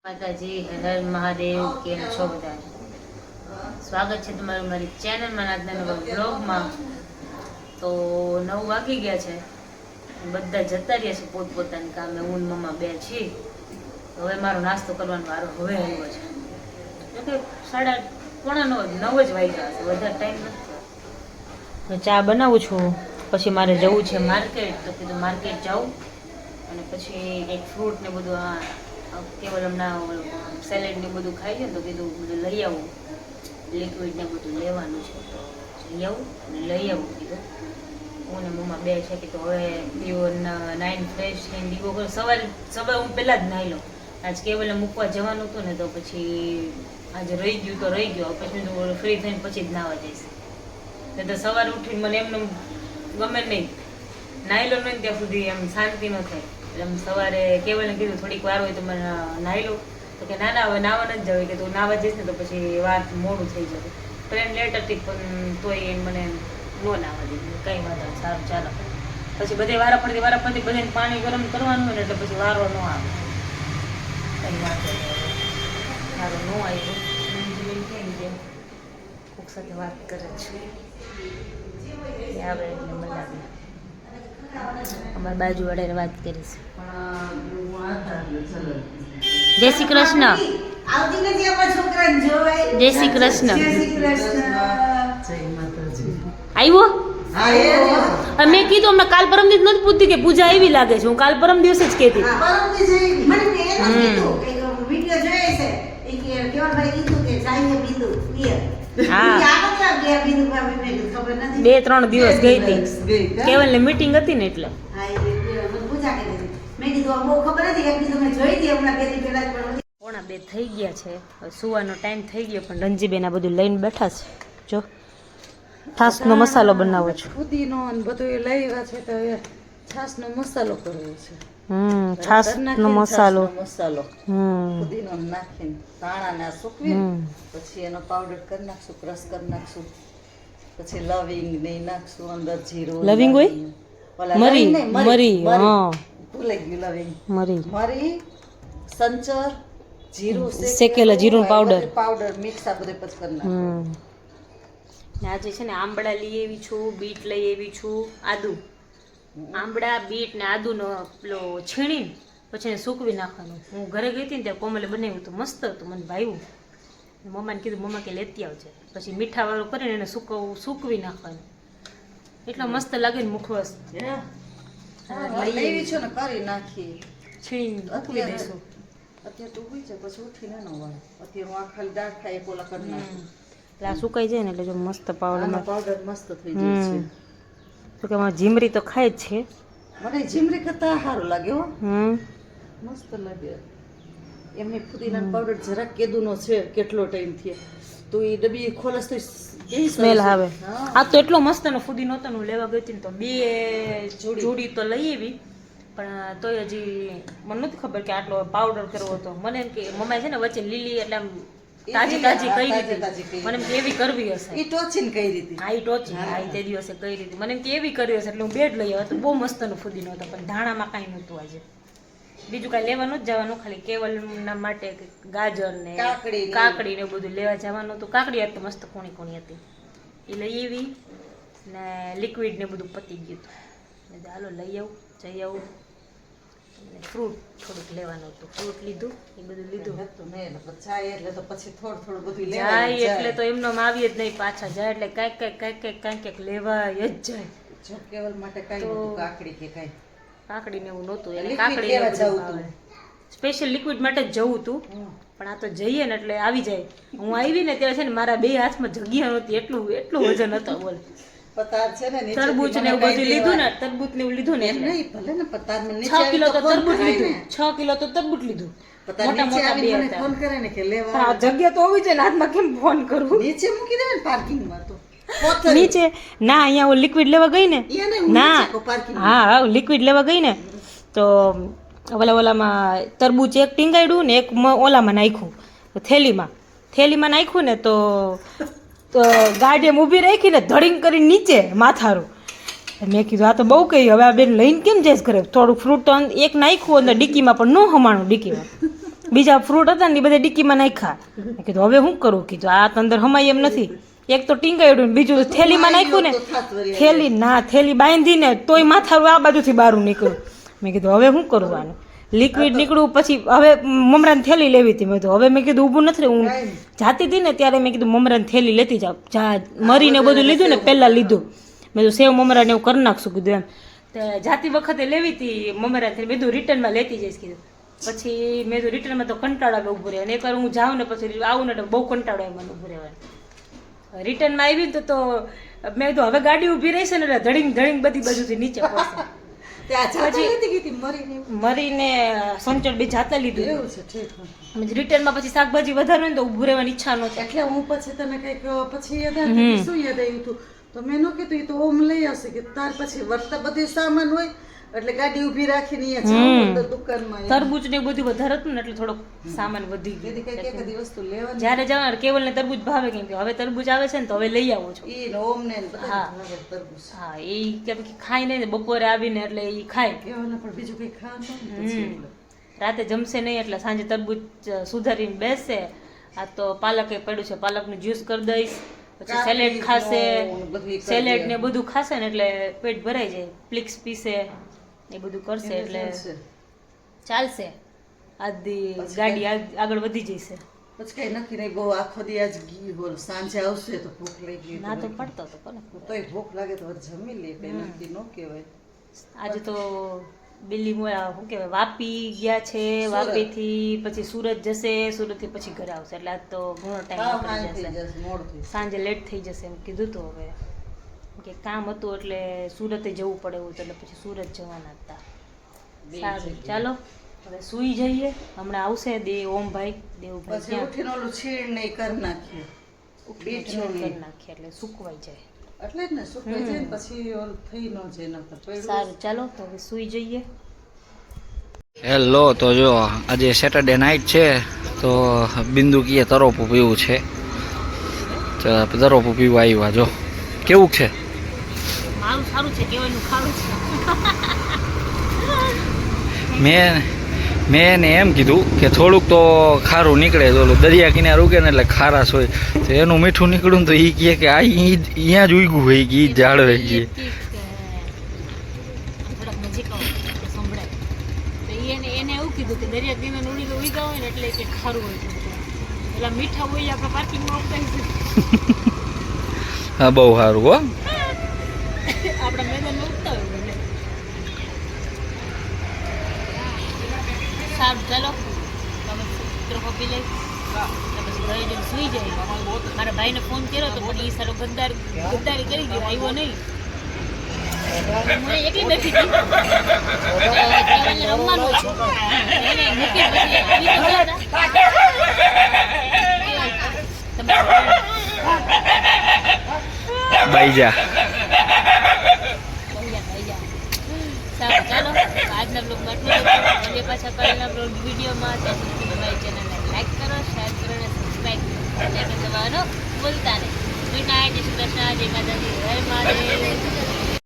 માતાજી હર મહાદેવ કેમ છો બધા સ્વાગત છે તમારું મારી ચેનલમાં આજના નવા બ્લોગમાં તો 9 વાગી ગયા છે બધા જતા રહ્યા છે પોતપોતાની કામે હું ને મમ્મા બે છીએ હવે મારો નાસ્તો કરવાનો વારો હવે આવ્યો છે એટલે 8:30 9 જ વાગ્યા છે વધારે ટાઈમ નથી ચા બનાવું છું પછી મારે જવું છે માર્કેટ તો કીધું માર્કેટ જાઉં અને પછી એક ફ્રૂટ ને બધું કેવલ હમણાં સેલેડ ને બધું ખાઈ લે તો કીધું બધું લઈ આવું લિક્વિડ ને બધું લેવાનું છે તો લઈ આવું અને લઈ આવું કીધું હું ને મમ્મા બે છે કે તો હવે દીવો 9 ફ્રેશ થઈને દીવો કરો સવારે હું પહેલાં જ નાહી લઉં આજ કેવલે મૂકવા જવાનું હતું ને તો પછી આજે રહી ગયું તો રહી ગયો પછી હું ફ્રી થઈને પછી જ નાહવા જઈશ નહીં તો સવારે ઉઠીને મને એમને ગમે નહીં નાહી લો નહીં ત્યાં સુધી એમ શાંતિ ન થાય એમ સવારે કેવલને કીધું થોડીક વાર હોય તો મને નાહી લો તો કે ના હવે નાહવા નથી જવું કે તું નાહવા જઈશ ને તો પછી વાર મોડું થઈ જશે ટ્રેન લેટ હતી પણ તોય મને ન નાહવા દીધું કંઈ વાંધો સારું ચાલો પછી બધે વારા પડતી બધાને પાણી ગરમ કરવાનું હોય ને એટલે પછી વારો ન આવે કંઈ વાંધો નહીં વારો ન આવ્યો કેમ છે કોક સાથે વાત કરે છે આવે એટલે બનાવી અમારી બાજુ વાળાને વાત કરીશ જય શ્રી કૃષ્ણ જય શ્રી કૃષ્ણ આવ્યો મેં કીધું હમણાં કાલ પરમ દિવસ નથી પૂછતી કે પૂજા એવી લાગે છે હું કાલ પરમ દિવસે જ કહેતી બે 3 દિવસ ગઈ હતી કેવલ ને મીટિંગ હતી ને એટલે 1:45 થઈ ગયા છે સુવાનો ટાઈમ થઈ ગયો પણ રંજીબેન આ બધું લઈને બેઠા છે જો છાસનો મસાલો બનાવો છું ફુદીનો અને બધું લઈ આવ્યા છે તો હવે છાસનો મસાલો કરવો છે છાસનો મસાલો ફુદીનો નાખીને ધાણા સૂકવી પછી એનો પાવડર કરી નાખશું ક્રશ કરી નાખશું પછી લવિંગ ને નાખશું અંદર જીરું લવિંગ હોય મરી હા ભૂલાઈ ગયું લવિંગ મરી સંચર જીરું શેકેલા જીરું પાવડર મિક્સ આ બધું પછી કરી નાખવું આજે છે ને આંબળા લઈ આવી છું બીટ લઈ આવી છું આદુ આંબળા બીટ ને આદુનો પેલો છીણીને પછી એને સૂકવી નાખવાનું હું ઘરે ગઈ હતી ને ત્યારે કોમલે બનાવ્યું હતું મસ્ત હતું મને ભાવ્યું મમ્માને કીધું મમ્મા કે લેતી આવજે પછી મીઠાવાળું કરીને એને સૂકવી નાખવાનું એટલો મસ્ત લાગે ને મુખવાસ લેવી છે ને કરી નાખી છીણીને સૂકવી દઈશું અત્યારે તો ઉભી છે પછી ઉઠીને ન વાળે અત્યારે હું આ ખાલી દાળ ખાઈ પોલા કરી નાખું એટલે આ સુકાઈ જાય ને એટલે જો મસ્ત પાવડર મસ્ત થઈ જાય છે તો કે મારે જીમરી તો ખાય જ છે મને જીમરી કરતા સારું લાગે હો મસ્ત લાગે એમની ફુદીના પાવડર જરાક કેદુનો છે કેટલો ટાઈમ થયો તો એ ડબ્બી ખોલસ તો કેવી સ્મેલ આવે આ તો એટલો મસ્તનો ફુદીનો હતો ને લેવા ગઈ હતી ને તો 2 જોડી તો લઈ આવી પણ તોય હજી મને નથી ખબર કે આટલો પાવડર કરવો હતો મને એમ કે મમ્માએ છે ને વચ્ચે લીલી એટલે તાજી કઈ રીતે મને એમ એવી કરવી હશે ઈ ટોચીને કઈ રીતે હા ઈ ટોચી હા તે દિવસે કઈ રીતે મને એમ કે એવી કરવી હશે એટલે હું બેડ લઈ આવ્યો તો બહુ મસ્તનો ફુદીનો હતો પણ ધાણામાં કાંઈ નહોતું આજે બીજું કાંઈ લેવાનું જ જવાનું ખાલી કેવલના માટે ગાજર ને કાકડી ને બધું લેવા જવાનું હતું કાકડી હતી મસ્ત કોણી હતી એ લઈ આવી ને લિક્વિડ ને બધું પતી ગયું હતું હાલો લઈ આવું જઈ આવું ફ્રૂટ થોડુંક લેવાનું હતું ફ્રૂટ લીધું એ બધું લીધું જાય એટલે તો પછી થોડું બધું જાય એટલે તો એમનો આવીએ જ નહીં પાછા જાય એટલે કાંઈક લેવાય જ જાય જો કેવલ માટે કાંઈ કાકડી કે કાંઈ કાકડી ને એવું નહોતું એટલે કાકડી લેવા જવું સ્પેશિયલ લિક્વિડ માટે જ જવું હતું પણ આ તો જઈએ ને એટલે આવી જાય હું આવી ને ત્યારે છે ને મારા 2 હાથમાં જગ્યા નહોતી એટલું વજન હતો બોલ પતાર છે ને તરબૂચ ને એવું બધું લીધું ને તરબૂચ ને એવું લીધું ને નહીં ભલે ને પતાર ને 6 કિલો તો તરબૂચ લીધું 6 કિલો તો તરબૂચ લીધું મોટા બે હતા ફોન કરે ને કે લેવા આ જગ્યા તો હોવી જોઈએ ને હાથમાં કેમ ફોન કરું નીચે મૂકી દેવે ને પાર્કિંગ માં તો નીચે ના અહીંયા લિક્વિડ લેવા ગઈ ને ના હા લિક્વિડ લેવા ગઈ ને તો ઓલામાં તરબૂચ એક ટીંગાડ્યું ને એક ઓલામાં નાખ્યું થેલીમાં નાખ્યું ને તો ગાડી એમ ઊભી રાખીને ધડીંગ કરીને નીચે માથારું મેં કીધું આ તો બહુ કહી હવે આ બેન લઈને કેમ જઈશ ઘરે થોડું ફ્રૂટ તો એક નાખ્યું અને ડીકીમાં પણ ન હમાણું ડીકીમાં બીજા ફ્રૂટ હતા ને એ બધા ડીકીમાં નાખ્યા. મેં કીધું હવે શું કરું, કીધું આ તો અંદર હમાય એમ નથી. એક તો ટીંગાડ્યું ને બીજું થેલીમાં નાખ્યું ને, થેલી બાંધીને તોય માથારું આ બાજુથી બહાર નીકળ્યું. મેં કીધું હવે શું કરવાનું, લિક્વિડ નીકળ્યું. પછી હવે મમરાની થેલી લેવી હતી. મેં તો હવે મેં કીધું ઊભું નથી, હું જાતી હતી ને ત્યારે મેં કીધું મમરાની થેલી લેતી જાઉં. મરીને બધું લીધું ને પહેલાં લીધું. મેં તો સેવ મમરાને એવું કરી નાખશું કીધું એમ. તો જાતી વખતે લેવી હતી મમરાની થેલી, બધું રિટર્નમાં લેતી જઈશ કીધું. પછી મેં તો રિટર્નમાં તો કંટાળો આવે ઊભું રહે, અને એકવાર હું જાઉં ને પછી આવું ને તો બહુ કંટાળો આવે મને ઊભું રહેવાનું. રિટર્નમાં આવી તો મેં તો હવે ગાડી ઊભી રહેશે ને એટલે ધડીંગ ધડીંગ બધી બાજુથી નીચે પડશે. મરીને સંચળ બે જાતા લીધું. રિટર્નમાં પછી શાકભાજી વધારે હોય ને તો ઊભું રહેવાની ઈચ્છા ન થાય. એટલે હું પછી તને કઈક પછી યાદ આવ્યું શું યાદ આવ્યું હતું તો મેં નો કીધું એ તો ઓમ લઈ આવશે કે તાર પછી વર્તા બધી સામાન હોય એટલે ગાડી ઊભી રાખીને દુકાનમાં તરબૂચ ને બધું વધારે હતું ને એટલે થોડોક સામાન વધી ગયો. વસ્તુ લેવાની જયારે જવાનું કેવલ ને તરબૂચ ભાવે કેમ કે હવે તરબૂચ આવે છે ને તો હવે લઈ આવો છો. હા એ કેમ કે ખાય નહીં બપોરે આવીને એટલે એ ખાય પણ બીજું કઈ ખાવાનું રાતે જમશે નહીં એટલે સાંજે તરબૂચ સુધારીને બેસશે. આ તો પાલકે પડ્યું છે, પાલકનું જ્યુસ કરી દઈશ. પછી સેલેડ ખાશે, સેલેડ ને બધું ખાશે ને એટલે પેટ ભરાઈ જાય. પ્લિક્સ પીશે એ બધું કરશે એટલે ચાલશે. આધી ગાડી આગળ વધી જશે. પછી કઈ નક્કી નહીં બહુ આખો દી આજ ગઈ બોલ સાંજે આવશે તો ભૂખ લાગી ના તો પડતો તો કોને તોય ભૂખ લાગે તો જમી લે કઈ નક્કી ન કહેવાય. આજે તો દિલ્હી શું કહેવાય વાપી ગયા છે, વાપી થી પછી સુરત જશે, સુરત થી પછી ઘરે આવશે એટલે આજ તો ઘણો ટાઈમ જશે, સાંજે લેટ થઈ જશે એમ કીધું. તો હવે કે કામ હતું એટલે સુરતે જવું પડે એવું એટલે પછી સુરત જવાના હતા. સારું ચાલો હવે સુઈ જઈએ. હમણાં આવશે ઓમભાઈ દેવભાઈ ઉઠીને ઓલું છીણ નહીં કરી નાખીએ, બીટ કરી નાખીએ એટલે સુકવાઈ જાય. એટલે જ ને સુકવાઈ જાય ને પછી ઓલું થઈ ન જાય. સારું ચાલો તો હવે સુઈ જઈએ. હેલો, તો જો આજે સેટરડે નાઇટ છે તો બિંદુ કીએ તરોપું પીવું છે. તરોપું પીવા આવ્યા. જો કેવું છે મારું સારું છે કેવાનું ખારું છે. મેં એને એમ કીધું કે થોડુંક તો ખારું નીકળે. તો દરિયા કિનારે ઉગે ને એટલે ખારાશ હોય તો એનું મીઠું નીકળ્યું ને તો એ કહે કે આ અહીંયા જ ઉગ્યું હોય કે એ ઝાડ હોય ગઈ. એને એવું કીધું કે દરિયા કિનારે ઉગ્યા હોય ને એટલે કે ખારું હોય એટલે મીઠા હોય આપણે પાર્કિંગમાં ઉગતા. હા બહુ સારું હો આપણા મેદાનમાં ઉગતા હોય. સારું ચાલો તમે ચિત્રો પી લઈ પછી ઘરે જઈને સુઈ જાય. મારા ભાઈને ફોન કર્યો તો પણ એ સારો ગદ્દારી કરી ગયો, આવ્યો નહીં. હું એકલી બેઠી હતી રમવાનું છે એને મૂકી પછી આવી તો ગયા હતા. બાઈજા સારું ચાલો આજના બ્લોગમાં મળીએ પાછા કાલના બ્લોગ વિડીયોમાં. ત્યાં સુધી તમારી ચેનલને લાઈક કરો, શેર કરો અને સબસ્ક્રાઈબ કરવાનું ભૂલતા નહીં. ગુડ નાઇટ, જય શ્રી કૃષ્ણ, જય માતાજી, જય મહાદેવ.